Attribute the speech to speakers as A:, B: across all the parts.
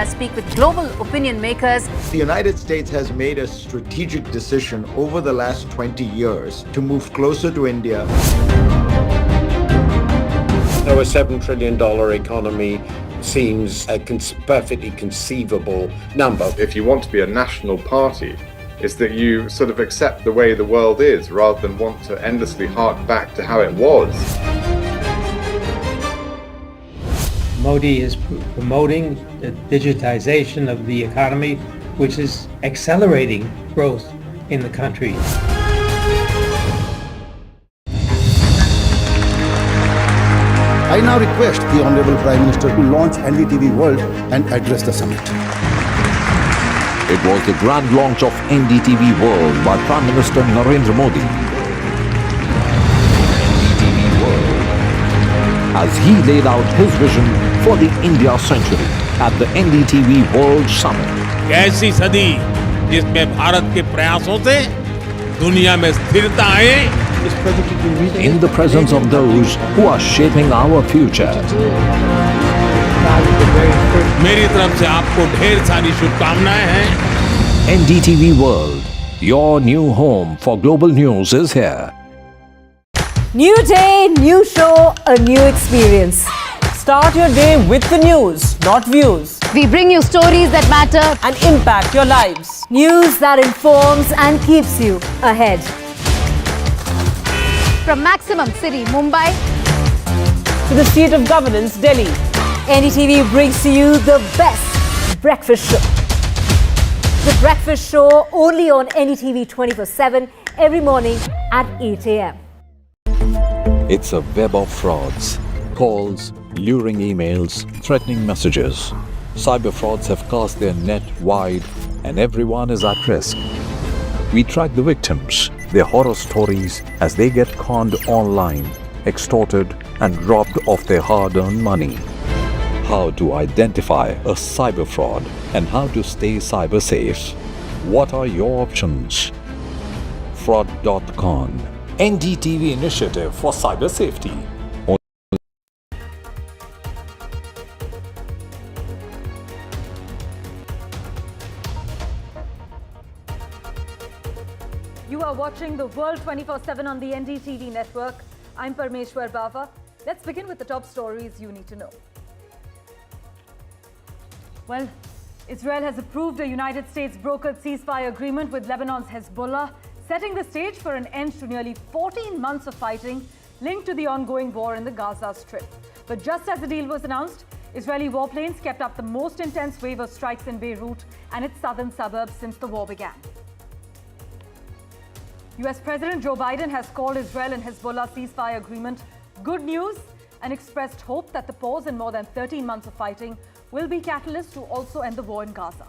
A: I speak with global opinion makers.
B: The United States has made a strategic decision over the last 20 years to move closer to India.
C: So a $7 trillion economy seems a perfectly conceivable number.
D: If you want to be a national party, it's that you sort of accept the way the world is rather than want to endlessly hark back to how it was.
E: Modi is promoting the digitization of the economy, which is accelerating growth in the country.
F: I now request the Honorable Prime Minister to launch NDTV World and address the summit.
G: It was the grand launch of NDTV World by Prime Minister Narendra Modi. NDTV World, as he laid out his vision for the India-centric at the NDTV World Summit.
H: ऐसी सदी जिसमें भारत के प्रयासों से दुनिया में स्थिरता आए.
G: In the presence of those who are shaping our future.
H: मेरी तरफ से आपको ढेर सारी शुभकामनाएं हैं.
G: NDTV World, your new home for global news is here.
A: New day, new show, a new experience.
I: Start your day with the news, not views.
A: We bring you stories that matter
I: and impact your lives.
A: News that informs and keeps you ahead. From Maximum City, Mumbai,
I: to the seat of governance, Delhi,
A: NDTV brings to you the best breakfast show. The breakfast show only on NDTV 24/7 every morning at 8 a.m.
G: It's a web of frauds, calls, luring emails, threatening messages. Cyber frauds have cast their net wide and everyone is at risk. We track the victims, their horror stories as they get conned online, extorted and robbed of their hard-earned money. How to identify a cyber fraud and how to stay cyber safe. What are your options? Fraud.con, NDTV initiative for cyber safety.
J: You are watching the World 24/7 on the NDTV network. I'm Parmeshwar Bava. Let's begin with the top stories you need to know. Well, Israel has approved a United States brokered ceasefire agreement with Lebanon's Hezbollah, setting the stage for an end to nearly 14 months of fighting linked to the ongoing war in the Gaza Strip. But just as the deal was announced, Israeli warplanes kept up the most intense wave of strikes in Beirut and its southern suburbs since the war began. US President Joe Biden has called Israel and Hezbollah ceasefire agreement good news and expressed hope that the pause in more than 13 months of fighting will be catalyst to also end the war in Gaza.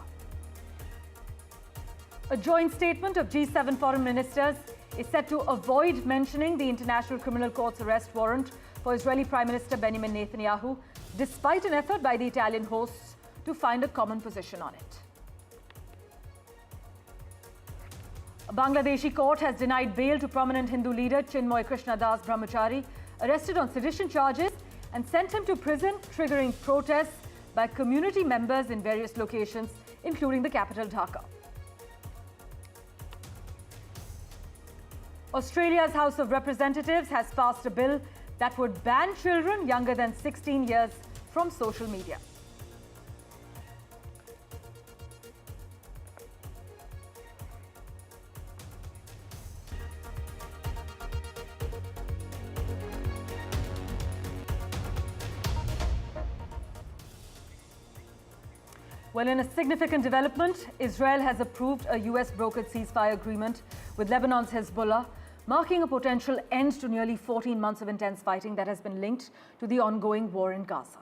J: A joint statement of G7 foreign ministers is set to avoid mentioning the International Criminal Court's arrest warrant for Israeli Prime Minister Benjamin Netanyahu, despite an effort by the Italian hosts to find a common position on it. A Bangladeshi court has denied bail to prominent Hindu leader Chinmoy Krishnadas Brahmachari, arrested on sedition charges, and sent him to prison, triggering protests by community members in various locations, including the capital Dhaka. Australia's House of Representatives has passed a bill that would ban children younger than 16 years from social media. Well, in a significant development, Israel has approved a US brokered ceasefire agreement with Lebanon's Hezbollah, marking a potential end to nearly 14 months of intense fighting that has been linked to the ongoing war in Gaza.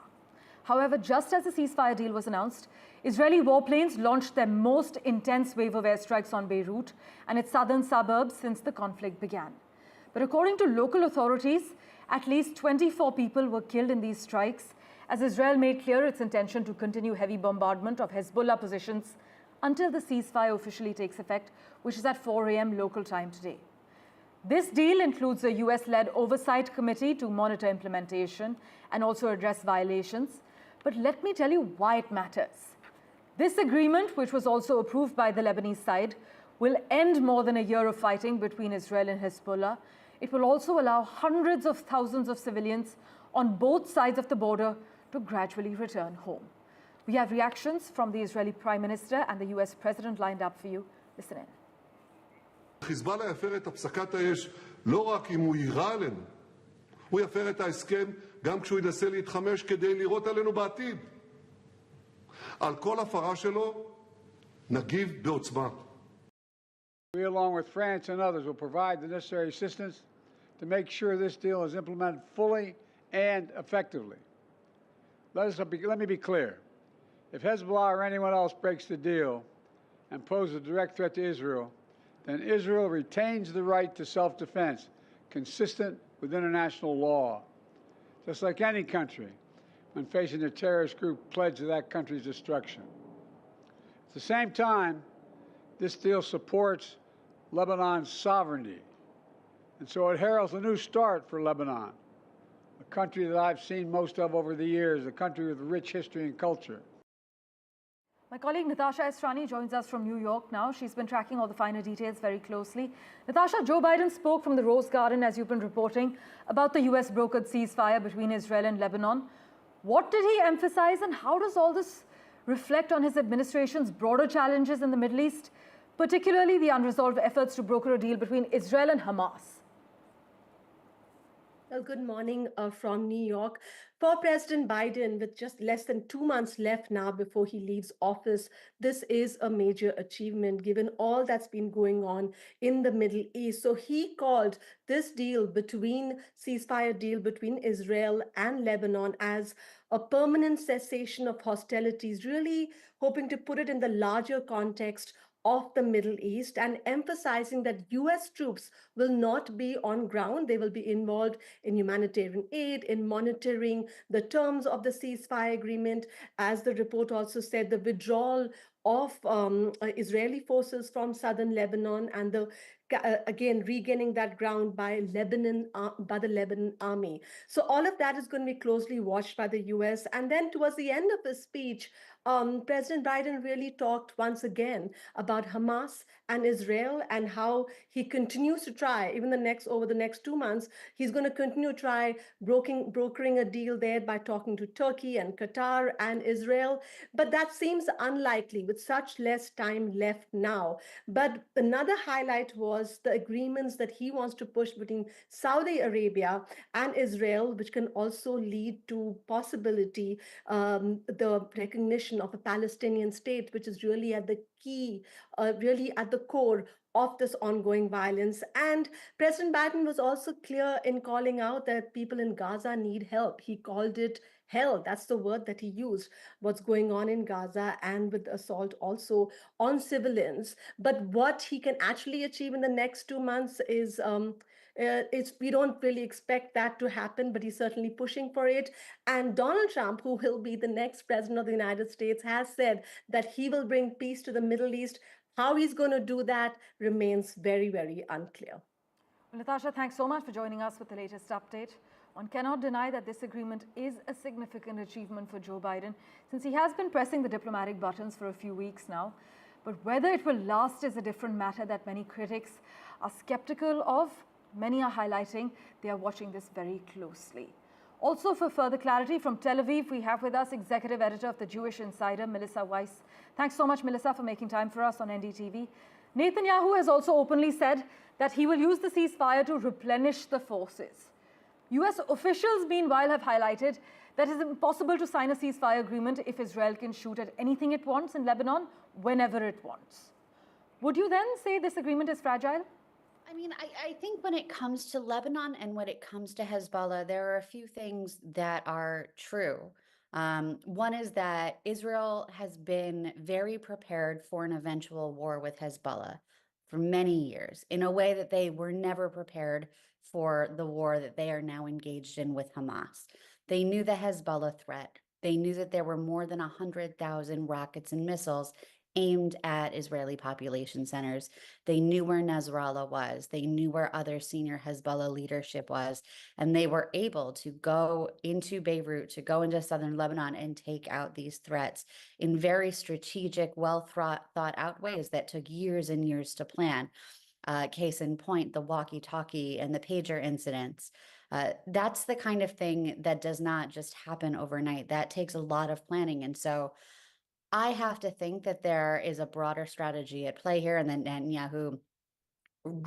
J: However, just as the ceasefire deal was announced, Israeli warplanes launched their most intense wave of airstrikes on Beirut and its southern suburbs since the conflict began. But according to local authorities, at least 24 people were killed in these strikes, as Israel made clear its intention to continue heavy bombardment of Hezbollah positions until the ceasefire officially takes effect, which is at 4 a.m. local time today. This deal includes a US-led oversight committee to monitor implementation and also address violations. But let me tell you why it matters. This agreement, which was also approved by the Lebanese side, will end more than a year of fighting between Israel and Hezbollah. It will also allow hundreds of thousands of civilians on both sides of the border to gradually return home. We have reactions from the Israeli Prime Minister and the US President lined up for you. Listen in.
K: חיזבאללה יפר את הפסקת האש לא רק אם הוא יירה עלינו, הוא יפר את ההסכם גם כשהוא ינסה להתחמש כדי לירות עלינו בעתיד. על כל הפרה שלו נגיב בעוצמה.
L: We, along with France and others, will provide the necessary assistance to make sure this deal is implemented fully and effectively. Let me be clear. If Hezbollah or anyone else breaks the deal and poses a direct threat to Israel, then Israel retains the right to self-defense, consistent with international law. Just like any country, when facing a terrorist group pledged to that country's destruction. At the same time, this deal supports Lebanon's sovereignty. And so it heralds a new start for Lebanon, a country that I've seen most of over the years, a country with rich history and culture.
J: My colleague Natasha Esrani joins us from New York now. She's been tracking all the finer details very closely. Natasha, Joe Biden spoke from the Rose Garden, as you've been reporting, about the US brokered ceasefire between Israel and Lebanon. What did he emphasize, and how does all this reflect on his administration's broader challenges in the Middle East, particularly the unresolved efforts to broker a deal between Israel and Hamas?
M: Well, good morning from New York. For President Biden, with just less than 2 months left now before he leaves office, this is a major achievement given all that's been going on in the Middle East. So he called this ceasefire deal between Israel and Lebanon as a permanent cessation of hostilities, really hoping to put it in the larger context of the Middle East and emphasizing that US troops will not be on ground. They will be involved in humanitarian aid, in monitoring the terms of the ceasefire agreement. As the report also said, the withdrawal of Israeli forces from southern Lebanon and again regaining that ground by the Lebanon army. So all of that is going to be closely watched by the US. And then towards the end of his speech, President Biden really talked once again about Hamas and Israel and how he continues to try, even over the next 2 months, he's going to continue to try brokering a deal there by talking to Turkey and Qatar and Israel. But that seems unlikely with such less time left now. But another highlight was the agreements that he wants to push between Saudi Arabia and Israel, which can also lead to possibility the recognition of a Palestinian state, which is really at the key, really at the core of this ongoing violence. And President Biden was also clear in calling out that people in Gaza need help. He called it hell. That's the word that he used, what's going on in Gaza and with assault also on civilians. But what he can actually achieve in the next 2 months is we don't really expect that to happen, but he's certainly pushing for it. And Donald Trump, who will be the next president of the United States, has said that he will bring peace to the Middle East. How he's going to do that remains very, very unclear.
J: Well, Natasha, thanks so much for joining us with the latest update. One cannot deny that this agreement is a significant achievement for Joe Biden, since he has been pressing the diplomatic buttons for a few weeks now. But whether it will last is a different matter that many critics are skeptical of. Many are highlighting they are watching this very closely. Also, for further clarity, from Tel Aviv, we have with us executive editor of the Jewish Insider, Melissa Weiss. Thanks so much, Melissa, for making time for us on NDTV. Netanyahu has also openly said that he will use the ceasefire to replenish the forces. US officials, meanwhile, have highlighted that it is impossible to sign a ceasefire agreement if Israel can shoot at anything it wants in Lebanon whenever it wants. Would you then say this agreement is fragile?
N: I mean, I think when it comes to Lebanon and when it comes to Hezbollah, there are a few things that are true. One is that Israel has been very prepared for an eventual war with Hezbollah for many years in a way that they were never prepared for the war that they are now engaged in with Hamas. They knew the Hezbollah threat. They knew that there were more than 100,000 rockets and missiles aimed at Israeli population centers. They knew where Nasrallah was. They knew where other senior Hezbollah leadership was. And they were able to go into Beirut, to go into southern Lebanon and take out these threats in very strategic, well thought out ways that took years and years to plan. Case in point, the walkie-talkie and the pager incidents. That's the kind of thing that does not just happen overnight. That takes a lot of planning. And so I have to think that there is a broader strategy at play here, and that Netanyahu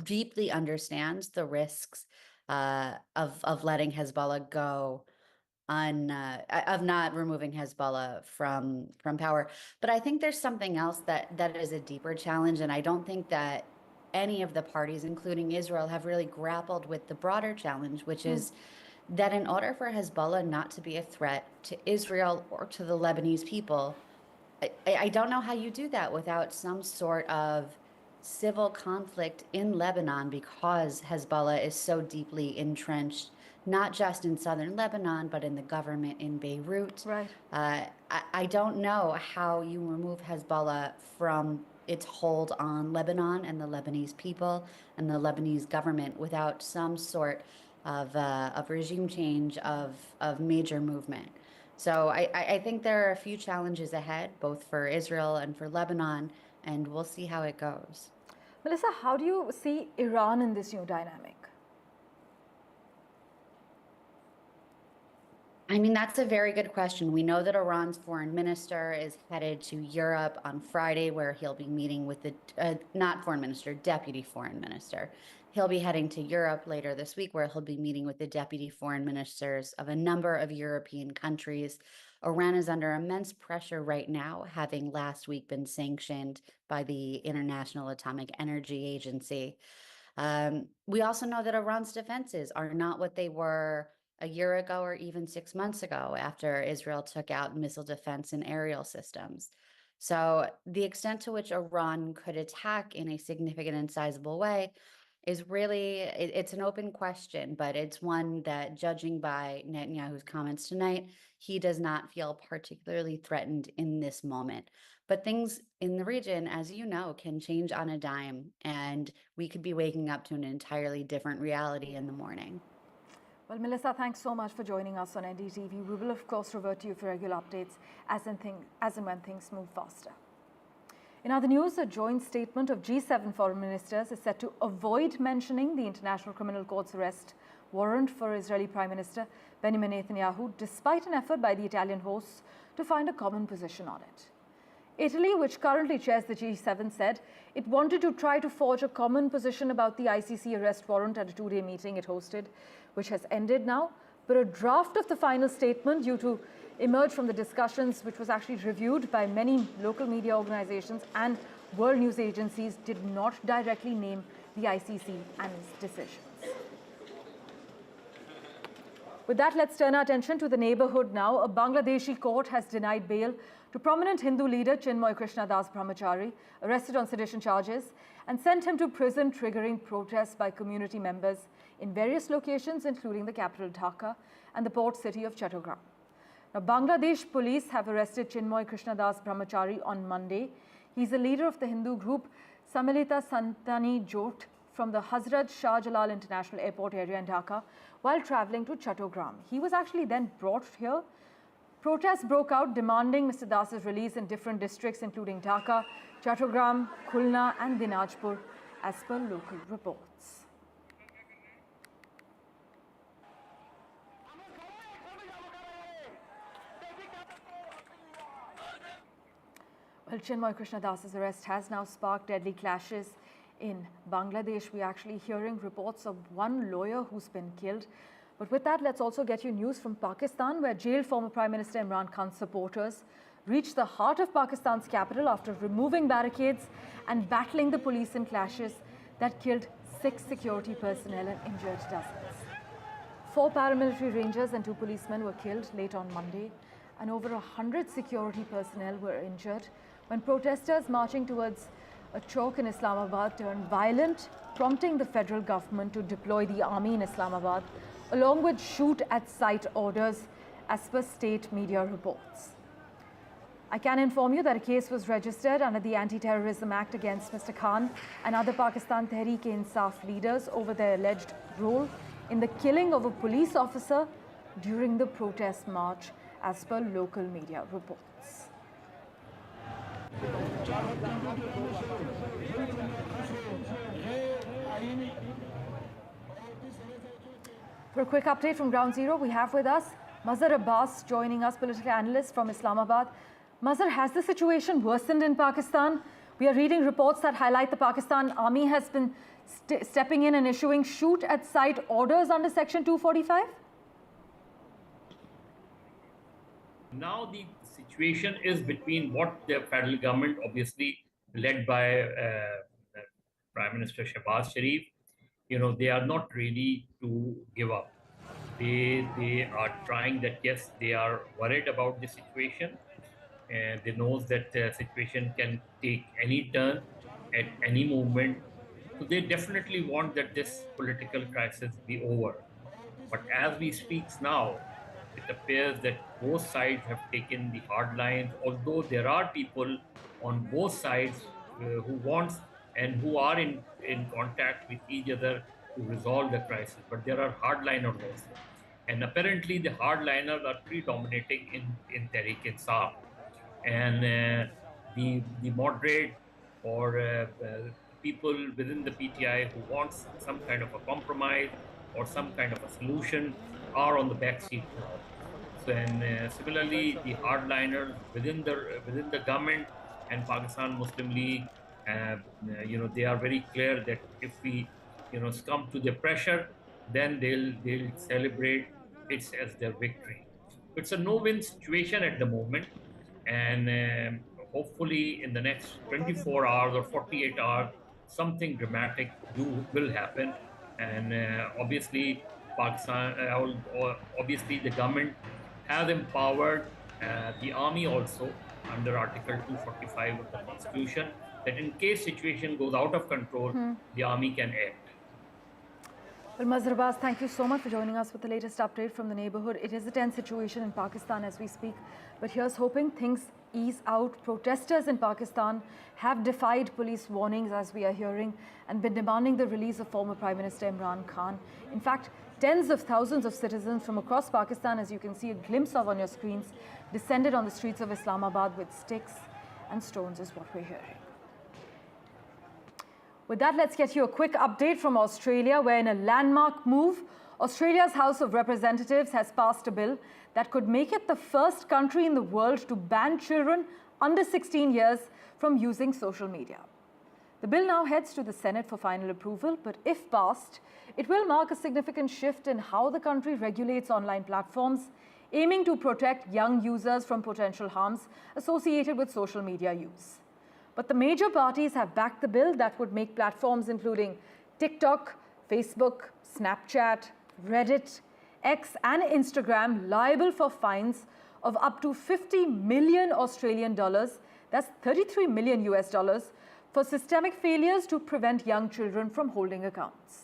N: deeply understands the risks of letting Hezbollah go, of not removing Hezbollah from power. But I think there's something else that is a deeper challenge, and I don't think that any of the parties, including Israel, have really grappled with the broader challenge, which is that in order for Hezbollah not to be a threat to Israel or to the Lebanese people, I don't know how you do that without some sort of civil conflict in Lebanon, because Hezbollah is so deeply entrenched, not just in southern Lebanon, but in the government in Beirut.
J: Right.
N: I don't know how you remove Hezbollah from its hold on Lebanon and the Lebanese people and the Lebanese government without some sort of regime change, of major movement. So I think there are a few challenges ahead, both for Israel and for Lebanon, and we'll see how it goes.
J: Melissa, how do you see Iran in this new dynamic?
N: I mean, that's a very good question. We know that Iran's foreign minister is headed to Europe on Friday, where he'll be meeting with the, not foreign minister, deputy foreign minister. He'll be heading to Europe later this week, where he'll be meeting with the deputy foreign ministers of a number of European countries. Iran is under immense pressure right now, having last week been sanctioned by the International Atomic Energy Agency. We also know that Iran's defenses are not what they were a year ago or even 6 months ago, after Israel took out missile defense and aerial systems. So the extent to which Iran could attack in a significant and sizable way is really, it's an open question, but it's one that, judging by Netanyahu's comments tonight, he does not feel particularly threatened in this moment. But things in the region, as you know, can change on a dime, and we could be waking up to an entirely different reality in the morning.
J: Well, Melissa, thanks so much for joining us on NDTV. We will, of course, revert to you for regular updates as and when things move faster. In other news, a joint statement of G7 foreign ministers is set to avoid mentioning the International Criminal Court's arrest warrant for Israeli Prime Minister Benjamin Netanyahu, despite an effort by the Italian hosts to find a common position on it. Italy, which currently chairs the G7, said it wanted to try to forge a common position about the ICC arrest warrant at a two-day meeting it hosted, which has ended now. But a draft of the final statement, due to emerge from the discussions, which was actually reviewed by many local media organizations and world news agencies, did not directly name the ICC and its decisions. With that, let's turn our attention to the neighborhood now. A Bangladeshi court has denied bail to prominent Hindu leader Chinmoy Krishnadas Brahmachari, arrested on sedition charges, and sent him to prison, triggering protests by community members in various locations, including the capital Dhaka and the port city of Chattogram. Now, Bangladesh police have arrested Chinmoy Krishnadas Brahmachari on Monday. He's a leader of the Hindu group Samilita Santani Jot from the Hazrat Shah Jalal International Airport area in Dhaka while traveling to Chattogram. He was actually then brought here. Protests broke out demanding Mr. Das's release in different districts, including Dhaka, Chattogram, Khulna and Dinajpur, as per local reports. Well, Chinmoy Krishnadas's arrest has now sparked deadly clashes in Bangladesh. We're actually hearing reports of one lawyer who's been killed. But with that, let's also get you news from Pakistan, where jailed former Prime Minister Imran Khan's supporters reached the heart of Pakistan's capital after removing barricades and battling the police in clashes that killed 6 security personnel and injured dozens. 4 paramilitary rangers and 2 policemen were killed late on Monday, and over 100 security personnel were injured when protesters marching towards a chowk in Islamabad turned violent, prompting the federal government to deploy the army in Islamabad, along with shoot-at-sight orders, as per state media reports. I can inform you that a case was registered under the Anti-Terrorism Act against Mr. Khan and other Pakistan Tehreek-e-Insaf leaders over their alleged role in the killing of a police officer during the protest march, as per local media reports. For a quick update from Ground Zero, we have with us Mazhar Abbas joining us, political analyst from Islamabad. Mazhar, has the situation worsened in Pakistan? We are reading reports that highlight the Pakistan Army has been stepping in and issuing shoot-at-sight orders under Section 245?
O: Now the situation is between what the federal government, obviously led by Prime Minister Shehbaz Sharif, they are not ready to give up. They are trying that, yes, they are worried about the situation. And they know that the situation can take any turn at any moment. So they definitely want that this political crisis be over. But as we speak now, it appears that both sides have taken the hard lines, although there are people on both sides who want and who are in contact with each other to resolve the crisis. But there are hardliners also. And apparently the hardliners are predominating in Tehreek-e-Insaf. And the moderate or people within the PTI who wants some kind of a compromise or some kind of a solution are on the back seat now. So, and similarly, the hardliners within the government and Pakistan Muslim League, they are very clear that if we, succumb to the pressure, then they'll celebrate it as their victory. It's a no-win situation at the moment. And hopefully in the next 24 hours or 48 hours, something dramatic will happen. And obviously, obviously the government has empowered the army also under Article 245 of the Constitution, that in case situation goes out of control, the army can act.
J: Well, Mazhar Abbas, thank you so much for joining us with the latest update from the neighborhood. It is a tense situation in Pakistan as we speak, but here's hoping things ease out. Protesters in Pakistan have defied police warnings, as we are hearing, and been demanding the release of former Prime Minister Imran Khan. In fact, tens of thousands of citizens from across Pakistan, as you can see a glimpse of on your screens, descended on the streets of Islamabad with sticks and stones, is what we're hearing. With that, let's get you a quick update from Australia, where in a landmark move, Australia's House of Representatives has passed a bill that could make it the first country in the world to ban children under 16 years from using social media. The bill now heads to the Senate for final approval, but if passed, it will mark a significant shift in how the country regulates online platforms, aiming to protect young users from potential harms associated with social media use. But the major parties have backed the bill that would make platforms including TikTok, Facebook, Snapchat, Reddit, X and Instagram liable for fines of up to 50 million Australian dollars, that's 33 million US dollars, for systemic failures to prevent young children from holding accounts.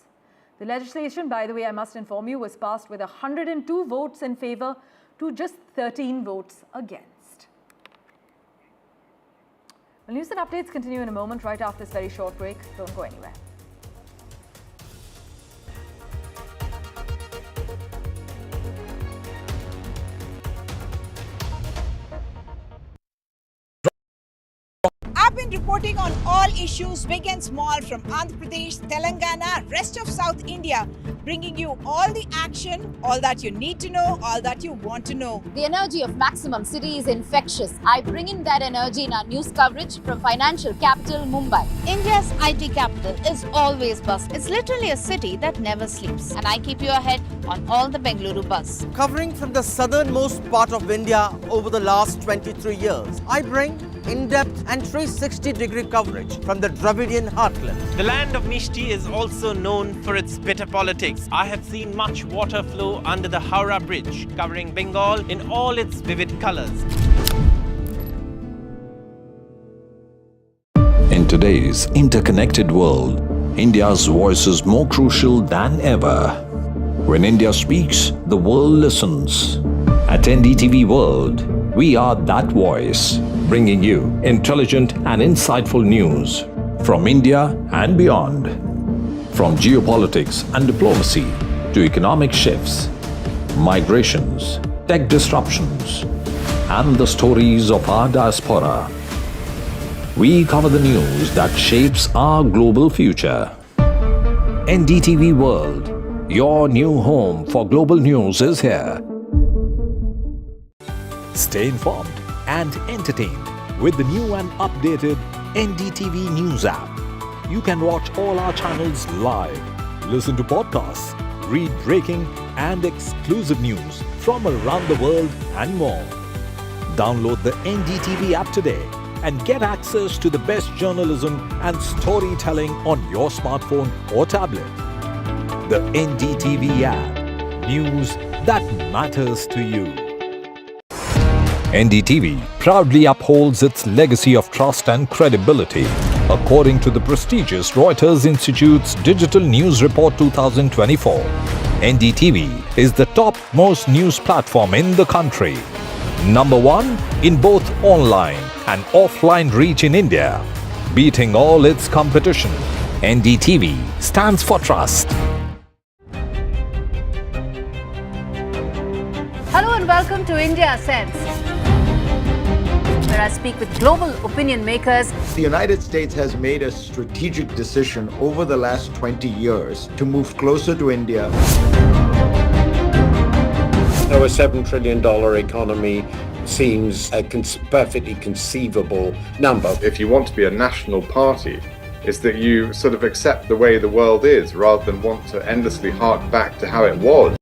J: The legislation, by the way, I must inform you, was passed with 102 votes in favor to just 13 votes against. Well, news and updates continue in a moment right after this very short break. Don't go anywhere.
P: I've been reporting on all issues, big and small, from Andhra Pradesh, Telangana, rest of South India, bringing you all the action, all that you need to know, all that you want to know.
Q: The energy of Maximum City is infectious. I bring in that energy in our news coverage from financial capital, Mumbai.
R: India's IT capital is always bustling. It's literally a city that never sleeps. And I keep you ahead on all the Bengaluru buzz.
I: Covering from the southernmost part of India over the last 23 years, I bring in-depth and 360-degree coverage from the Dravidian heartland.
S: The land of Mishti is also known for its bitter politics. I have seen much water flow under the Howrah Bridge, covering Bengal in all its vivid colors.
G: In today's interconnected world, India's voice is more crucial than ever. When India speaks, the world listens. At NDTV World, We are that voice, bringing you intelligent and insightful news from India and beyond. From geopolitics and diplomacy to economic shifts, migrations, tech disruptions, and the stories of our diaspora. We cover the news that shapes our global future. NDTV World, your new home for global news, is here. Stay informed and entertained with the new and updated NDTV News app. You can watch all our channels live, listen to podcasts, read breaking and exclusive news from around the world and more. Download the NDTV app today and get access to the best journalism and storytelling on your smartphone or tablet. The NDTV app, news that matters to you. NDTV proudly upholds its legacy of trust and credibility. According to the prestigious Reuters Institute's Digital News Report 2024, NDTV is the top-most news platform in the country. Number 1 in both online and offline reach in India. Beating all its competition, NDTV stands for trust.
Q: Hello and welcome to India Sense, where I speak with global opinion makers.
B: The United States has made a strategic decision over the last 20 years to move closer to India.
C: So a $7 trillion economy seems a perfectly conceivable number.
D: If you want to be a national party, it's that you sort of accept the way the world is rather than want to endlessly hark back to how it was.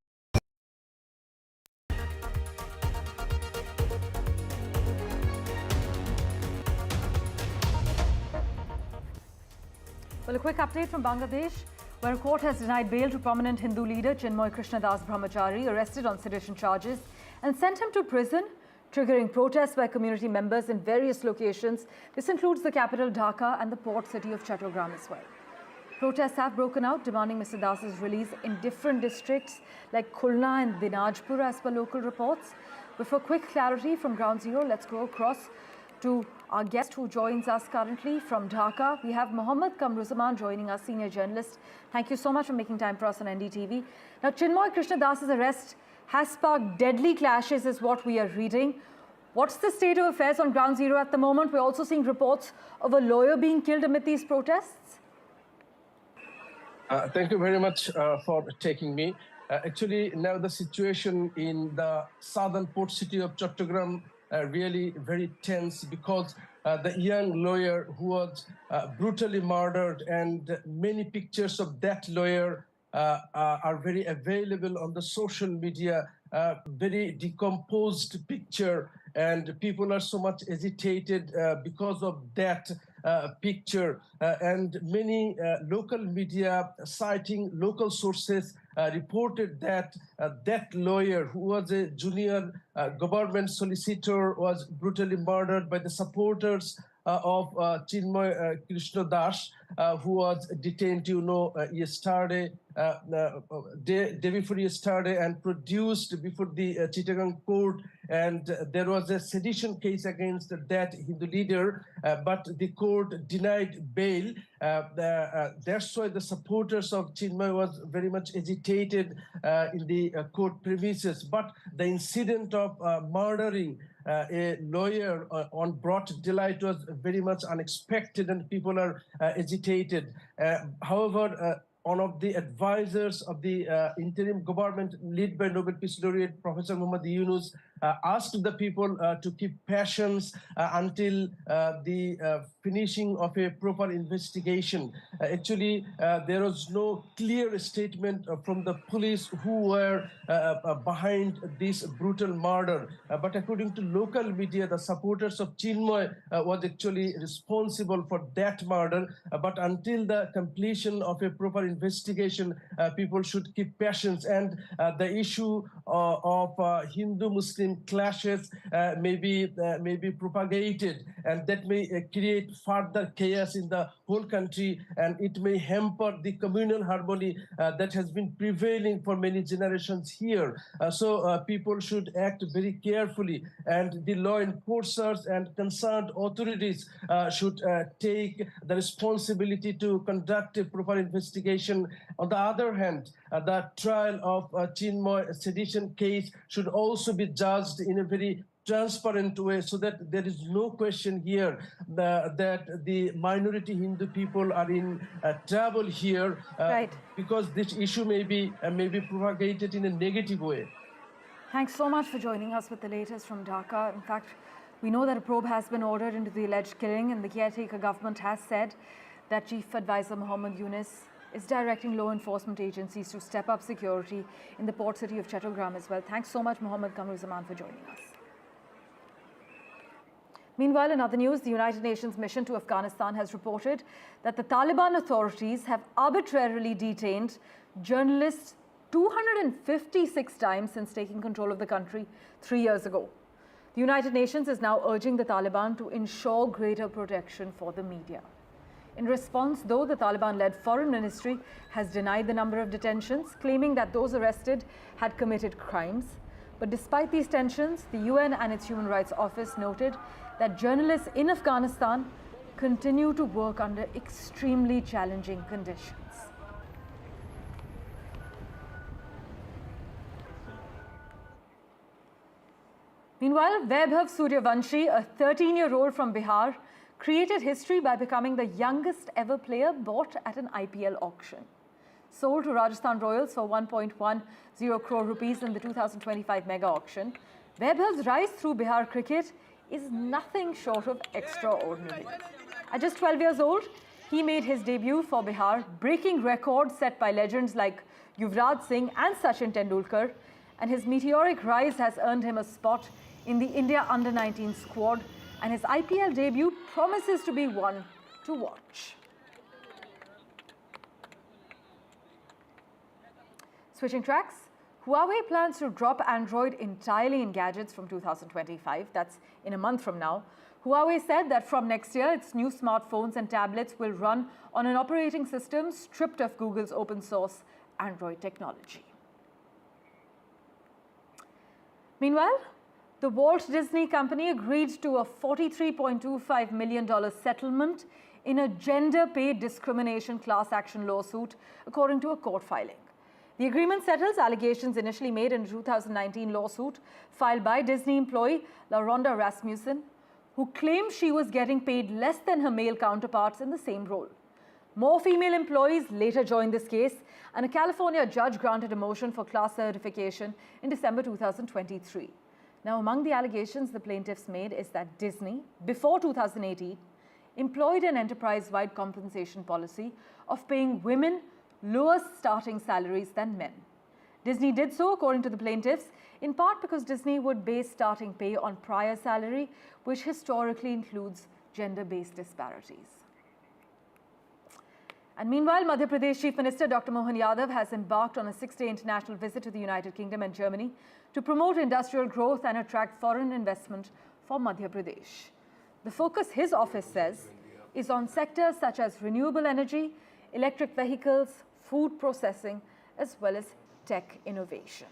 J: Well, a quick update from Bangladesh, where a court has denied bail to prominent Hindu leader Chinmoy Krishnadas Brahmachari, arrested on sedition charges, and sent him to prison, triggering protests by community members in various locations. This includes the capital Dhaka and the port city of Chattogram as well. Protests have broken out, demanding Mr. Das's release in different districts like Khulna and Dinajpur, as per local reports. But for quick clarity from Ground Zero, let's go across to our guest who joins us currently from Dhaka. We have Mohammad Kamruzaman joining us, senior journalist. Thank you so much for making time for us on NDTV. Now, Chinmoy Krishnadas's arrest has sparked deadly clashes, is what we are reading. What's the state of affairs on Ground Zero at the moment? We're also seeing reports of a lawyer being killed amid these protests.
T: Thank you very much for taking me. Actually, now the situation in the southern port city of Chattogram really very tense, because the young lawyer who was brutally murdered, and many pictures of that lawyer are very available on the social media, very decomposed picture, and people are so much agitated because of that picture, and many local media citing local sources reported that that lawyer, who was a junior government solicitor, was brutally murdered by the supporters of Chinmoy Krishnadas, who was detained, yesterday, day before yesterday, and produced before the Chittagong court. And there was a sedition case against that Hindu leader, but the court denied bail. That's why the supporters of Chinmoy was very much agitated in the court premises. But the incident of murdering a lawyer on broad daylight was very much unexpected, and people are agitated. However, one of the advisors of the interim government led by Nobel Peace Laureate Professor Muhammad Yunus asked the people to keep patience until the finishing of a proper investigation. Actually, there was no clear statement from the police who were behind this brutal murder. But according to local media, the supporters of Chinmoy was actually responsible for that murder. But until the completion of a proper investigation, people should keep patience. And the issue of Hindu-Muslim Muslim clashes may be propagated, and that may create further chaos in the whole country, and it may hamper the communal harmony that has been prevailing for many generations here. So people should act very carefully, and the law enforcers and concerned authorities should take the responsibility to conduct a proper investigation. On the other hand, the trial of Chinmoy sedition case should also be judged in a very transparent way, so that there is no question here that the minority Hindu people are in trouble here, because this issue may be propagated in a negative way.
J: Thanks so much for joining us with the latest from Dhaka. In fact, we know that a probe has been ordered into the alleged killing, and the caretaker government has said that Chief Advisor Muhammad Yunus is directing law enforcement agencies to step up security in the port city of Chattogram as well. Thanks so much, Mohammad Kamruzaman, for joining us. Meanwhile, in other news, the United Nations mission to Afghanistan has reported that the Taliban authorities have arbitrarily detained journalists 256 times since taking control of the country 3 years ago. The United Nations is now urging the Taliban to ensure greater protection for the media. In response, though, the Taliban-led Foreign Ministry has denied the number of detentions, claiming that those arrested had committed crimes. But despite these tensions, the UN and its Human Rights Office noted that journalists in Afghanistan continue to work under extremely challenging conditions. Meanwhile, Vaibhav Suryavanshi, a 13-year-old from Bihar, created history by becoming the youngest ever player bought at an IPL auction. Sold to Rajasthan Royals for 1.10 crore rupees in the 2025 mega auction, Vaibhav's rise through Bihar cricket is nothing short of extraordinary. At just 12 years old, he made his debut for Bihar, breaking records set by legends like Yuvraj Singh and Sachin Tendulkar, and his meteoric rise has earned him a spot in the India under-19 squad, and his IPL debut promises to be one to watch. Switching tracks, Huawei plans to drop Android entirely in gadgets from 2025. That's in a month from now. Huawei said that from next year, its new smartphones and tablets will run on an operating system stripped of Google's open source Android technology. Meanwhile, the Walt Disney Company agreed to a $43.25 million settlement in a gender pay discrimination class action lawsuit, according to a court filing. The agreement settles allegations initially made in a 2019 lawsuit filed by Disney employee LaRonda Rasmussen, who claimed she was getting paid less than her male counterparts in the same role. More female employees later joined this case, and a California judge granted a motion for class certification in December 2023. Now, among the allegations the plaintiffs made is that Disney, before 2018, employed an enterprise-wide compensation policy of paying women lower starting salaries than men. Disney did so, according to the plaintiffs, in part because Disney would base starting pay on prior salary, which historically includes gender-based disparities. And meanwhile, Madhya Pradesh Chief Minister Dr. Mohan Yadav has embarked on a 6-day international visit to the United Kingdom and Germany to promote industrial growth and attract foreign investment for Madhya Pradesh. The focus, his office says, is on sectors such as renewable energy, electric vehicles, food processing, as well as tech innovation.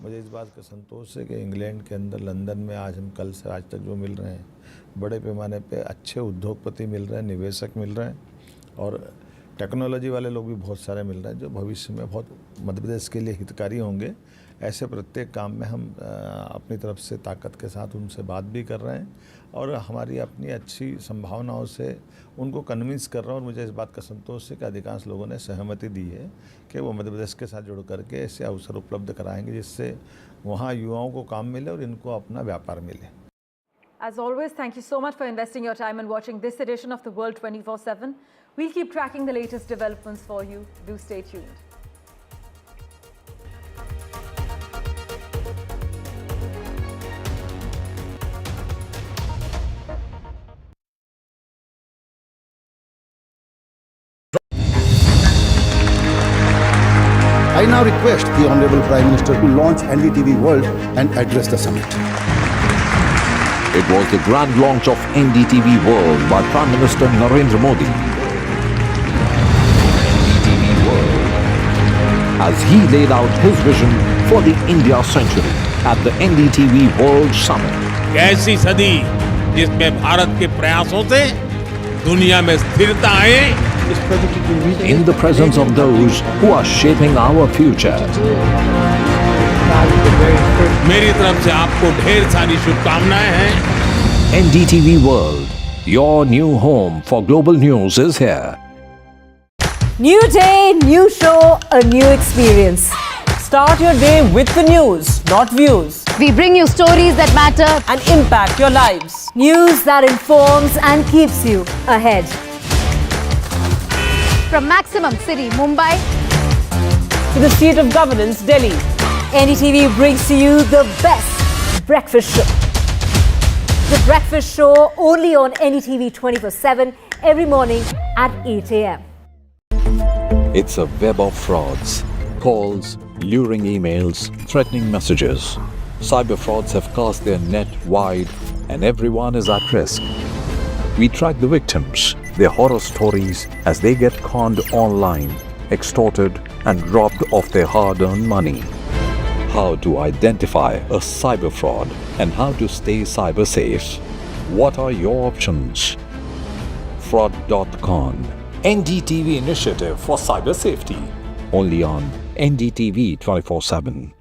U: मुझे इस बात का संतोष है कि England के अंदर London में आज हम कल से आज तक जो मिल रहे हैं, बड़े पैमाने पे अच्छे उद्योगपति मिल रहे हैं, निवेशक मिल रहे हैं और टेक्नोलॉजी वाले लोग भी बहुत सारे मिल रहे हैं जो भविष्य में बहुत मध्य प्रदेश के लिए हितकारी होंगे। ऐसे प्रत्येक काम में हम अपनी तरफ से ताकत के साथ उनसे बात भी कर रहे हैं और हमारी अपनी अच्छी संभावनाओं से उनको कन्विंस कर रहे हैं और मुझे इस बात का संतोष है कि अधिकांश लोगों ने सहमति दी है कि वो मध्य प्रदेश के साथ जुड़ करके ऐसे अवसर उपलब्ध कराएंगे जिससे वहाँ युवाओं को काम मिले और इनको अपना व्यापार मिले।
J: As always, thank you so much for investing your time and watching this edition of The World 24/7. We'll keep tracking the latest developments for you. Do stay tuned.
F: now request the Honorable Prime Minister to launch NDTV World and address the summit.
G: It was the grand launch of NDTV World by Prime Minister Narendra Modi. NDTV World, as he laid out his vision for the India-centric at the NDTV World Summit.
H: कैसी सदी जिसमें भारत के प्रयासों से दुनिया में स्थिरता आए,
G: In the presence of those who are shaping our future.
H: मेरी तरफ से आपको ढेर सारी शुभकामनाएं हैं।
G: NDTV World, your new home for global news is here.
A: New day, new show, a new experience.
E: Start your day with the news, not views.
Q: We bring you stories that matter
E: and impact your lives.
A: News that informs and keeps you ahead.
Q: From Maximum City, Mumbai,
E: to the seat of governance, Delhi.
A: NDTV brings to you the best breakfast show. The breakfast show only on NDTV 24/7 every morning at 8 a.m.
G: It's a web of frauds, calls, luring emails, threatening messages. Cyber frauds have cast their net wide and everyone is at risk. We track the victims, their horror stories as they get conned online, extorted and robbed of their hard-earned money. How to identify a cyber fraud and how to stay cyber safe. What are your options? Fraud.con, NDTV initiative for cyber safety. Only on NDTV 24/7.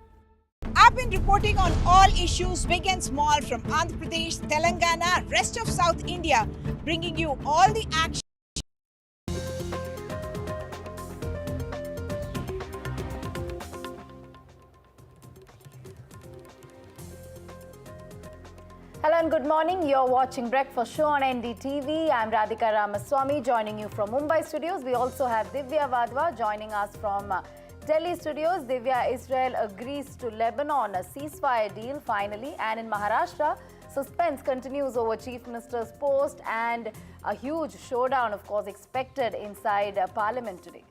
P: I've been reporting on all issues big and small from Andhra Pradesh, Telangana, rest of South India, bringing you all the action.
R: Hello and good morning. You're watching Breakfast Show on NDTV. I'm Radhika Ramaswamy joining you from Mumbai studios. We also have Divya Vadva joining us from Delhi studios. Divya, Israel agrees to Lebanon a ceasefire deal finally, and in Maharashtra, suspense continues over Chief Minister's post and a huge showdown, of course, expected inside Parliament today.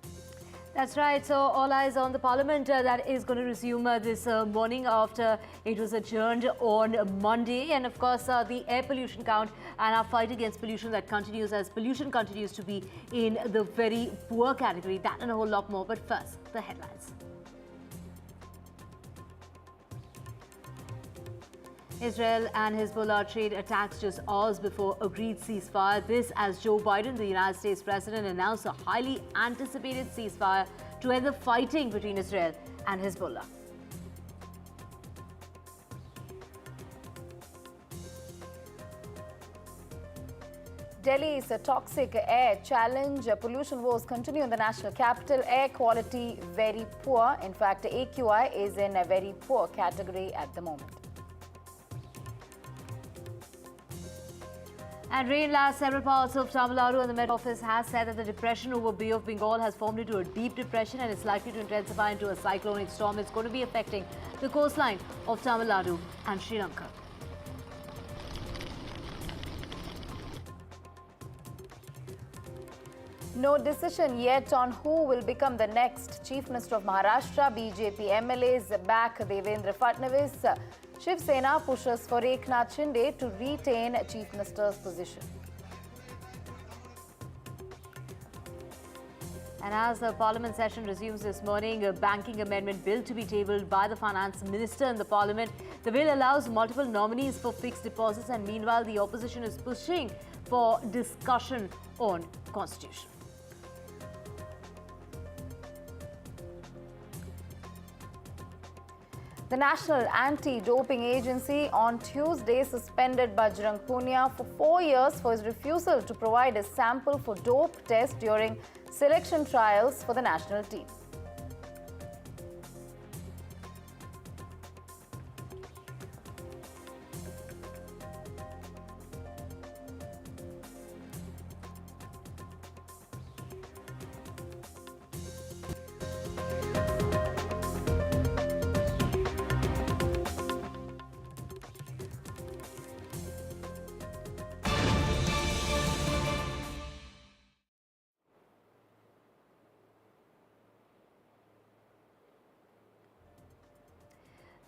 A: That's right. So all eyes on the Parliament that is going to resume this morning after it was adjourned on Monday. And of course, the air pollution count and our fight against pollution that continues as pollution continues to be in the very poor category. That and a whole lot more. But first, the headlines. Israel and Hezbollah trade attacks just hours before agreed ceasefire. This as Joe Biden, the United States president, announced a highly anticipated ceasefire to end the fighting between Israel and Hezbollah.
R: Delhi's toxic air challenge. Pollution woes continue in the national capital. Air quality very poor. In fact, AQI is in a very poor category at the moment.
A: And rain last several parts of Tamil Nadu, and the Met Office has said that the depression over Bay of Bengal has formed into a deep depression and is likely to intensify into a cyclonic storm. It's going to be affecting the coastline of Tamil Nadu and Sri Lanka.
R: No decision yet on who will become the next Chief Minister of Maharashtra. BJP MLAs back Devendra Fadnavis. Shiv Sena pushes for Eknath Shinde to retain Chief Minister's position.
A: And as the Parliament session resumes this morning, a banking amendment bill to be tabled by the Finance Minister in the Parliament. The bill allows multiple nominees for fixed deposits, and meanwhile the opposition is pushing for discussion on Constitution.
R: The National Anti-Doping Agency on Tuesday suspended Bajrang Punia for 4 years for his refusal to provide a sample for dope test during selection trials for the national team.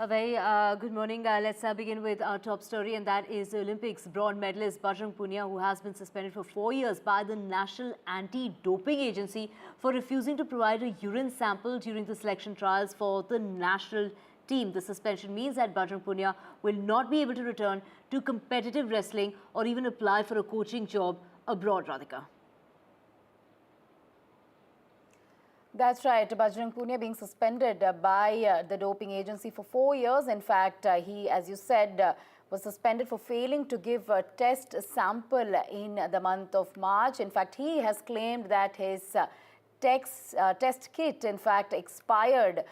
A: A very good morning. Let's begin with our top story, and that is the Olympics bronze medalist Bajrang Punia, who has been suspended for 4 years by the National Anti-Doping Agency for refusing to provide a urine sample during the selection trials for the national team. The suspension means that Bajrang Punia will not be able to return to competitive wrestling or even apply for a coaching job abroad, Radhika.
R: That's right. Bajrang Punia being suspended by the doping agency for 4 years. In fact, he, as you said, was suspended for failing to give a test sample in the month of March. In fact, he has claimed that his test kit, in fact, expired.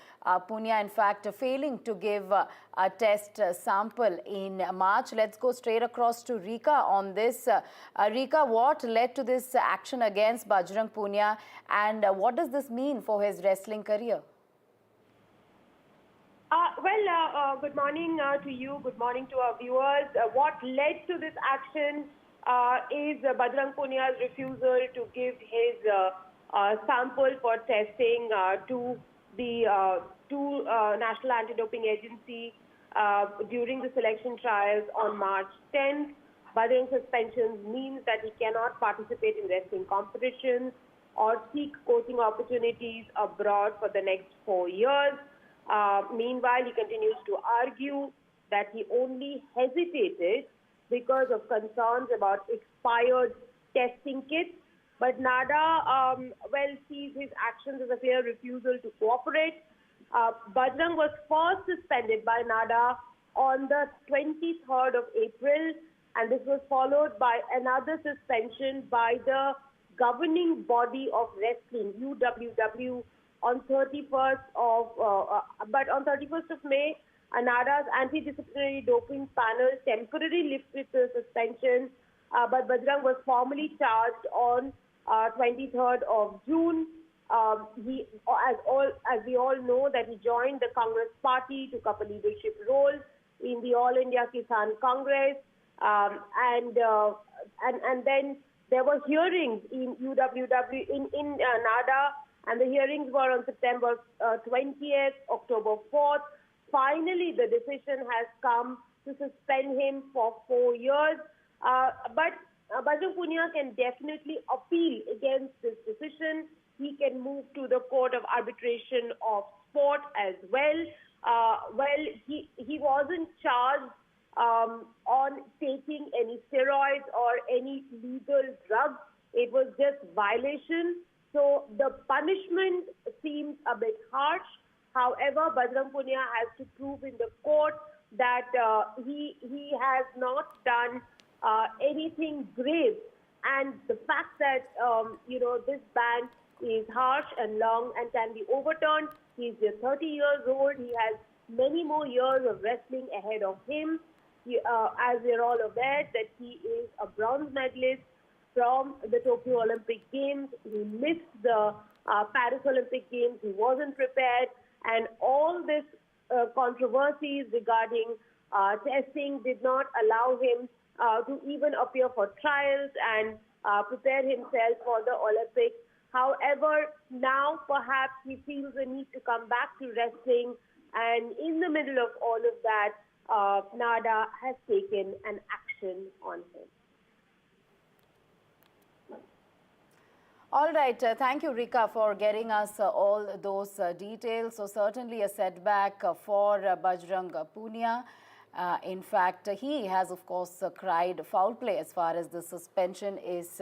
R: Punia, in fact, failing to give a test sample in March. Let's go straight across to Rika on this. Rika, what led to this action against Bajrang Punia, and what does this mean for his wrestling career?
K: Good morning to you. Good morning to our viewers. What led to this action is Bajrang Punia's refusal to give his sample for testing to the National Anti-Doping Agency during the selection trials on March 10th. Bajrang's suspension means that he cannot participate in wrestling competitions or seek coaching opportunities abroad for the next 4 years. Meanwhile, he continues to argue that he only hesitated because of concerns about expired testing kits. But NADA, sees his actions as a clear refusal to cooperate. Bajrang was first suspended by NADA on the 23rd of April, and this was followed by another suspension by the governing body of wrestling, UWW, on 31st of May, NADA's anti-disciplinary doping panel temporarily lifted the suspension, but Bajrang was formally charged on 23rd of June. He, as we all know, that he joined the Congress party, took up a leadership role in the All India Kisan Congress, and then there were hearings in UWW in NADA, and the hearings were on September 20th, October 4th. Finally, the decision has come to suspend him for 4 years, but Bajrang Punia can definitely appeal against this decision. He can move to the Court of Arbitration of Sport as well. He wasn't charged on taking any steroids or any legal drugs. It was just violation. So the punishment seems a bit harsh. However, Bajrang Punia has to prove in the court that he has not done anything grave, and the fact that this ban is harsh and long and can be overturned. He's just 30 years old. He has many more years of wrestling ahead of him. As we're all aware that he is a bronze medalist from the Tokyo Olympic Games. He missed the Paris Olympic Games. He wasn't prepared, and all this controversies regarding testing did not allow him to even appear for trials and prepare himself for the Olympics. However, now perhaps he feels the need to come back to wrestling, and in the middle of all of that, NADA has taken an action on him.
R: All right. Thank you, Rika, for getting us all those details. So certainly a setback for Bajrang Punia. In fact, he has, of course, cried foul play as far as the suspension is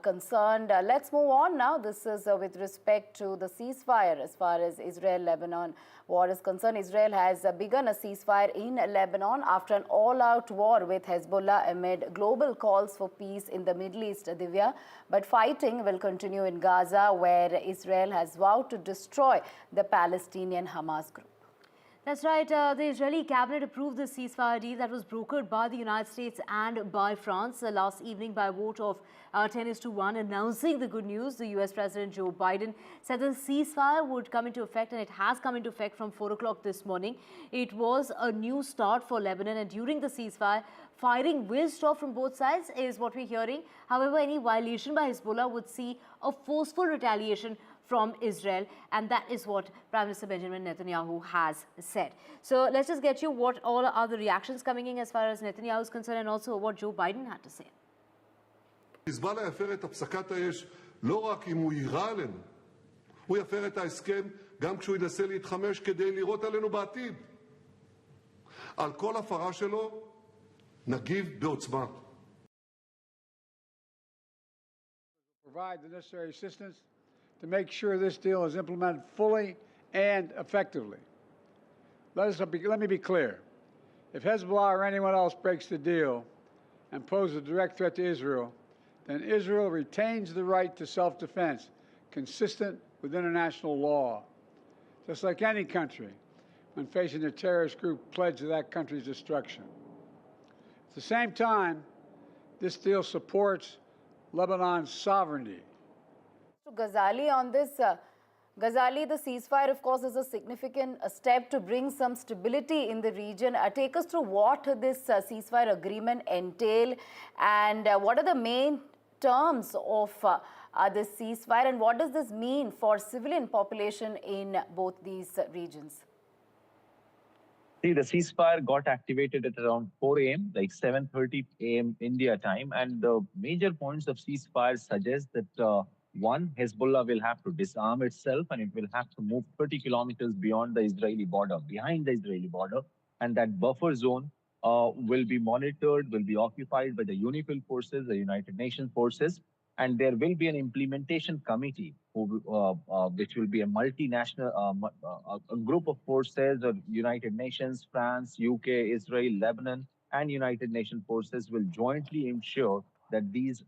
R: concerned. Let's move on now. This is with respect to the ceasefire as far as Israel-Lebanon war is concerned. Israel has begun a ceasefire in Lebanon after an all-out war with Hezbollah amid global calls for peace in the Middle East, Divya. But fighting will continue in Gaza, where Israel has vowed to destroy the Palestinian Hamas group.
A: That's right. The Israeli cabinet approved the ceasefire deal that was brokered by the United States and by France last evening by a vote of 10-1. Announcing the good news, the US President Joe Biden said the ceasefire would come into effect, and it has come into effect from 4 o'clock this morning. It was a new start for Lebanon, and during the ceasefire, firing will stop from both sides is what we're hearing. However, any violation by Hezbollah would see a forceful retaliation from Israel, and that is what Prime Minister Benjamin Netanyahu has said. So let's just get you what all are the reactions coming in as far as Netanyahu is concerned, and also what Joe Biden had to say.
L: חיזבאללה יפר את הפסקת האש לא רק אם הוא יירה עלינו, הוא יפר את ההסכם גם כשהוא ינסה להתחמש כדי לירות עלינו בעתיד. על כל הפרה שלו נגיב בעוצמה.
V: Provide the necessary assistance to make sure this deal is implemented fully and effectively. Let me be clear. If Hezbollah or anyone else breaks the deal and poses a direct threat to Israel, then Israel retains the right to self-defense consistent with international law, just like any country when facing a terrorist group pledged to that country's destruction. At the same time, this deal supports Lebanon's sovereignty.
R: To Ghazali on this, Ghazali, the ceasefire, of course, is a significant step to bring some stability in the region. Take us through what this ceasefire agreement entail, and what are the main terms of this ceasefire, and what does this mean for civilian population in both these regions?
W: See, the ceasefire got activated at around 4 a.m., like 7:30 a.m. India time, and the major points of ceasefire suggest that one, Hezbollah will have to disarm itself, and it will have to move 30 kilometers beyond the Israeli border, behind the Israeli border, and that buffer zone will be monitored, will be occupied by the UNIFIL forces, the United Nations forces, and there will be an implementation committee which will be a multinational a group of forces of United Nations, France, UK, Israel, Lebanon, and United Nations forces will jointly ensure that these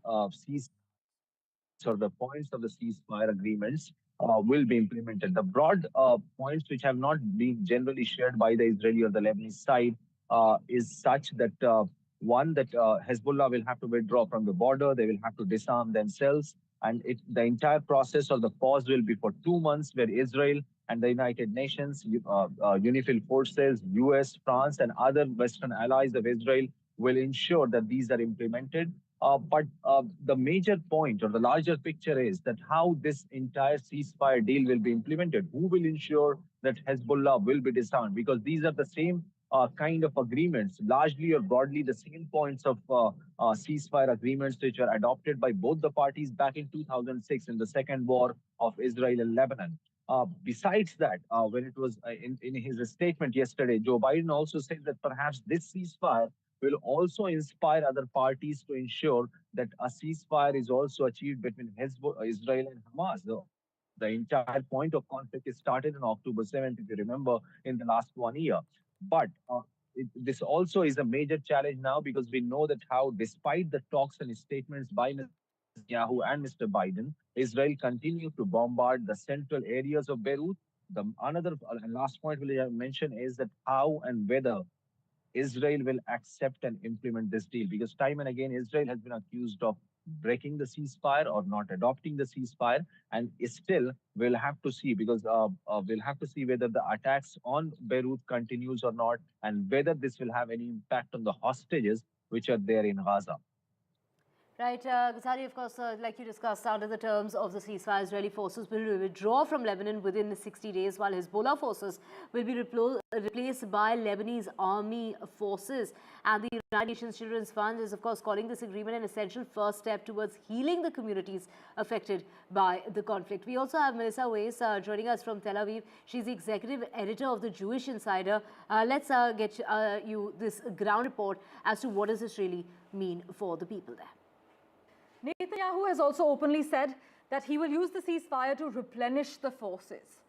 W: the points of the ceasefire agreements will be implemented. The broad points which have not been generally shared by the Israeli or the Lebanese side is such that one, that Hezbollah will have to withdraw from the border, they will have to disarm themselves, and the entire process of the pause will be for 2 months, where Israel and the United Nations, UNIFIL forces, US, France, and other Western allies of Israel will ensure that these are implemented. But the major point or the larger picture is that how this entire ceasefire deal will be implemented. Who will ensure that Hezbollah will be disarmed? Because these are the same kind of agreements, largely or broadly the same points of ceasefire agreements which were adopted by both the parties back in 2006 in the second war of Israel and Lebanon. Besides that, when it was in his statement yesterday, Joe Biden also said that perhaps this ceasefire will also inspire other parties to ensure that a ceasefire is also achieved between Israel and Hamas. The entire point of conflict started on October 7th, if you remember, in the last 1 year. But this also is a major challenge now, because we know that how, despite the talks and statements by Mr. Netanyahu and Mr. Biden, Israel continued to bombard the central areas of Beirut. Another and last point I mention is that how and whether Israel will accept and implement this deal, because time and again Israel has been accused of breaking the ceasefire or not adopting the ceasefire, and still we'll have to see, because we'll have to see whether the attacks on Beirut continues or not, and whether this will have any impact on the hostages which are there in Gaza.
A: Right, Ghazali, of course, like you discussed, under the terms of the ceasefire, Israeli forces will withdraw from Lebanon within 60 days, while Hezbollah forces will be replaced by Lebanese army forces. And the United Nations Children's Fund is, of course, calling this agreement an essential first step towards healing the communities affected by the conflict. We also have Melissa Weiss joining us from Tel Aviv. She's the executive editor of the Jewish Insider. Let's get you this ground report as to what does this really mean for the people there.
J: Netanyahu has also openly said that he will use the ceasefire to replenish the forces.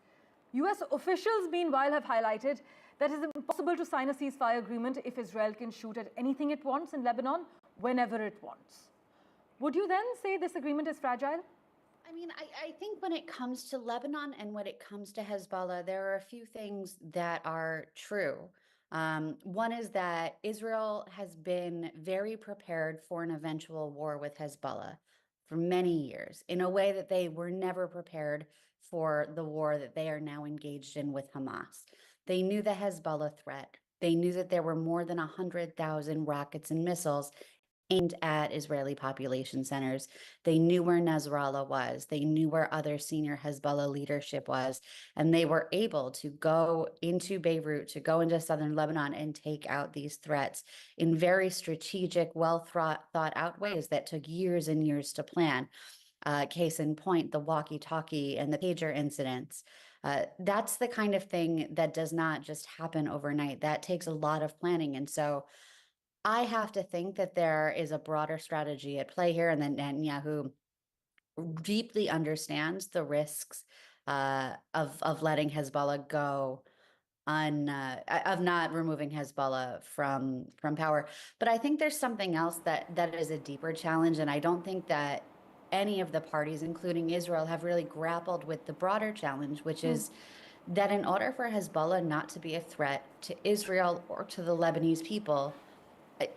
J: US officials, meanwhile, have highlighted that it is impossible to sign a ceasefire agreement if Israel can shoot at anything it wants in Lebanon, whenever it wants. Would you then say this agreement is fragile?
N: I mean, I think when it comes to Lebanon and when it comes to Hezbollah, there are a few things that are true. One is that Israel has been very prepared for an eventual war with Hezbollah for many years, in a way that they were never prepared for the war that they are now engaged in with Hamas. They knew the Hezbollah threat. They knew that there were more than 100,000 rockets and missiles aimed at Israeli population centers. They knew where Nasrallah was. They knew where other senior Hezbollah leadership was. And they were able to go into Beirut, to go into southern Lebanon and take out these threats in very strategic, thought out ways that took years and years to plan. Case in point, the walkie-talkie and the pager incidents. That's the kind of thing that does not just happen overnight. That takes a lot of planning. And so I have to think that there is a broader strategy at play here, and that Netanyahu deeply understands the risks of letting Hezbollah go of not removing Hezbollah from power. But I think there's something else that is a deeper challenge, and I don't think that any of the parties, including Israel, have really grappled with the broader challenge, which is that in order for Hezbollah not to be a threat to Israel or to the Lebanese people,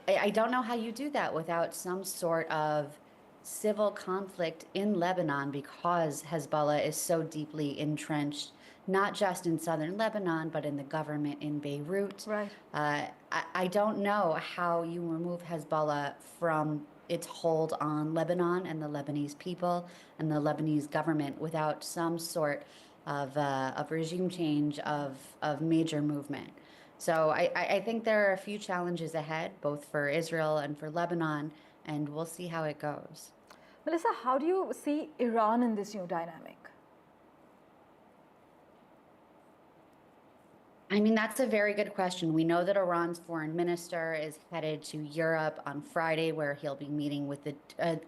N: I don't know how you do that without some sort of civil conflict in Lebanon, because Hezbollah is so deeply entrenched, not just in southern Lebanon, but in the government in Beirut.
J: Right.
N: I don't know how you remove Hezbollah from its hold on Lebanon and the Lebanese people and the Lebanese government without some sort of regime change, of major movement. So I think there are a few challenges ahead, both for Israel and for Lebanon, and we'll see how it goes.
J: Melissa, how do you see Iran in this new dynamic?
N: I mean, that's a very good question. We know that Iran's foreign minister is headed to Europe on Friday, where he'll be meeting with the,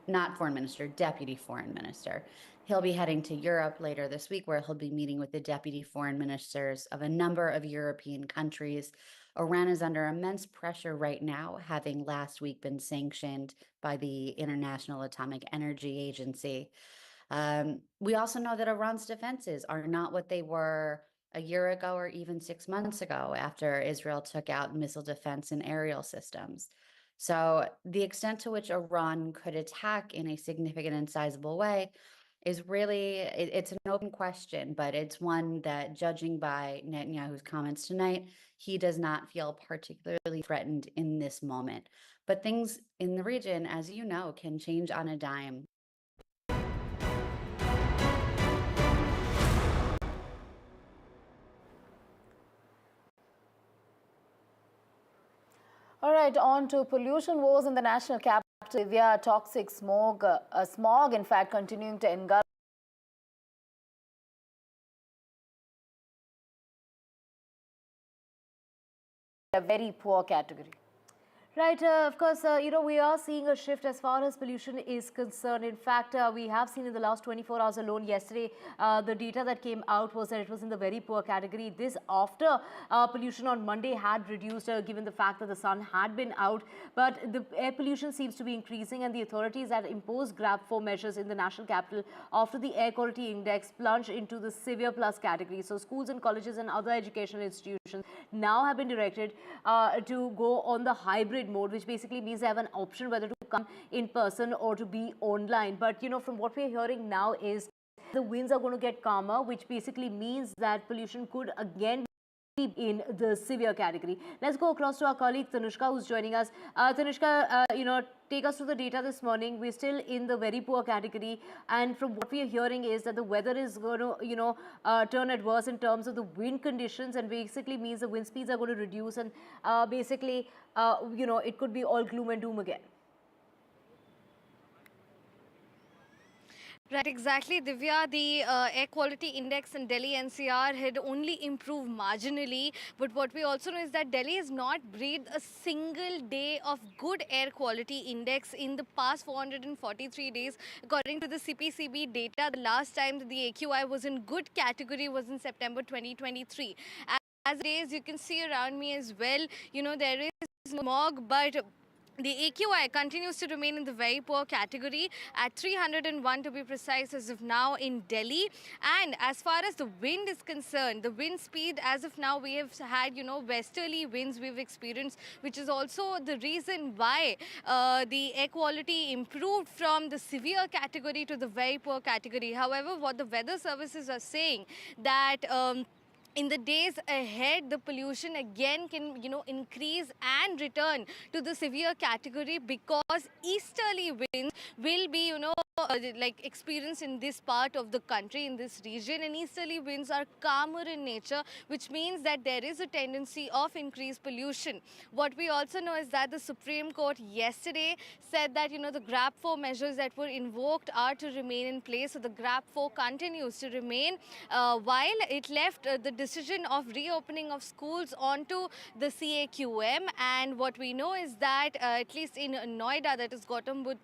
N: not foreign minister, deputy foreign minister. He'll be heading to Europe later this week, where he'll be meeting with the deputy foreign ministers of a number of European countries. Iran is under immense pressure right now, having last week been sanctioned by the International Atomic Energy Agency. We also know that Iran's defenses are not what they were a year ago or even 6 months ago, after Israel took out missile defense and aerial systems. So the extent to which Iran could attack in a significant and sizable way is really, it's an open question, but it's one that, judging by Netanyahu's comments tonight, he does not feel particularly threatened in this moment. But things in the region, as you know, can change on a dime.
R: All right, on to pollution woes in the national capital. Severe toxic smog, in fact, continuing to engulf a very poor category.
A: Right, of course, we are seeing a shift as far as pollution is concerned. In fact, we have seen in the last 24 hours alone, yesterday, the data that came out was that it was in the very poor category. This after pollution on Monday had reduced, given the fact that the sun had been out. But the air pollution seems to be increasing, and the authorities had imposed grab 4 measures in the national capital after the air quality index plunged into the severe plus category. So schools and colleges and other educational institutions now have been directed to go on the hybrid mode, which basically means they have an option whether to come in person or to be online. But from what we're hearing now is the winds are going to get calmer, which basically means that pollution could again be in the severe category. Let's go across to our colleague Tanushka, who's joining us. Tanushka, take us through the data this morning. We're still in the very poor category, and from what we are hearing is that the weather is going to turn adverse in terms of the wind conditions, and basically means the wind speeds are going to reduce, and basically it could be all gloom and doom again.
I: Right, exactly, Divya. The air quality index in Delhi NCR had only improved marginally. But what we also know is that Delhi has not breathed a single day of good air quality index in the past 443 days. According to the CPCB data, the last time that the AQI was in good category was in September 2023. As it is, you can see around me as well, there is smog, but the AQI continues to remain in the very poor category at 301 to be precise as of now in Delhi. And as far as the wind is concerned, the wind speed as of now, we have had, westerly winds we've experienced, which is also the reason why the air quality improved from the severe category to the very poor category. However, what the weather services are saying that in the days ahead, the pollution again can, increase and return to the severe category, because easterly winds will be, like experienced in this part of the country, in this region, and easterly winds are calmer in nature, which means that there is a tendency of increased pollution. What we also know is that the Supreme Court yesterday said that, the GRAP 4 measures that were invoked are to remain in place. So the GRAP 4 continues to remain, while it left the decision of reopening of schools onto the CAQM. And what we know is that at least in Noida, that is Gautam Buddha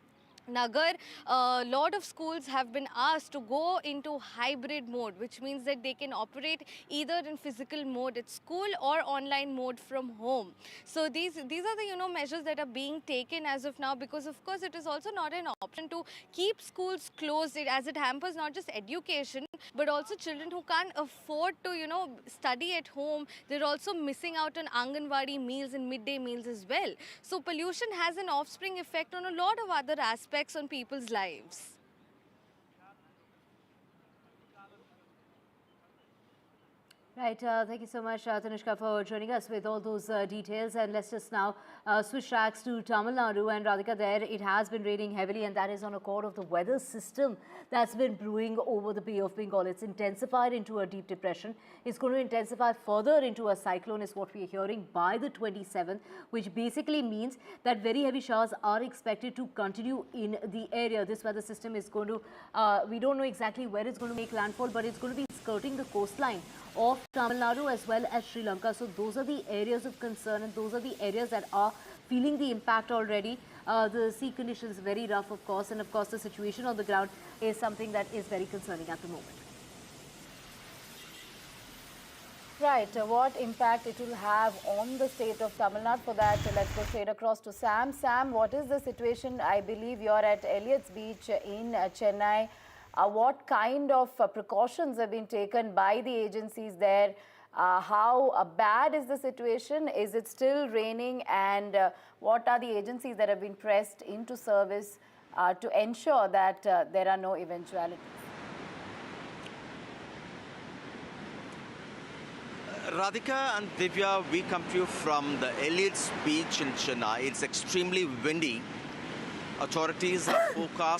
I: Nagar, a lot of schools have been asked to go into hybrid mode, which means that they can operate either in physical mode at school or online mode from home. So these are the measures that are being taken as of now, because of course it is also not an option to keep schools closed, as it hampers not just education but also children who can't afford to study at home. They're also missing out on Anganwadi meals and midday meals as well. So pollution has an offspring effect on a lot of other aspects on people's lives.
A: Right, thank you so much, Tanushka, for joining us with all those details. And let's just now switch tracks to Tamil Nadu. And Radhika, there it has been raining heavily, and that is on account of the weather system that's been brewing over the Bay of Bengal. It's intensified into a deep depression. It's going to intensify further into a cyclone, is what we are hearing, by the 27th, which basically means that very heavy showers are expected to continue in the area. This weather system is going to, we don't know exactly where it's going to make landfall, but it's going to be skirting the coastline of Tamil Nadu as well as Sri Lanka. So those are the areas of concern, and those are the areas that are feeling the impact already. The sea conditions very rough, of course, and of course the situation on the ground is something that is very concerning at the moment.
R: Right, what impact it will have on the state of Tamil Nadu? For that, let's go straight across to Sam. Sam, what is the situation? I believe you're at Elliott's Beach in Chennai. What kind of precautions have been taken by the agencies there? How bad is the situation? Is it still raining? And what are the agencies that have been pressed into service to ensure that there are no eventualities?
M: Radhika and Divya, we come to you from the Elliott's Beach in Chennai. It's extremely windy. Authorities have forecast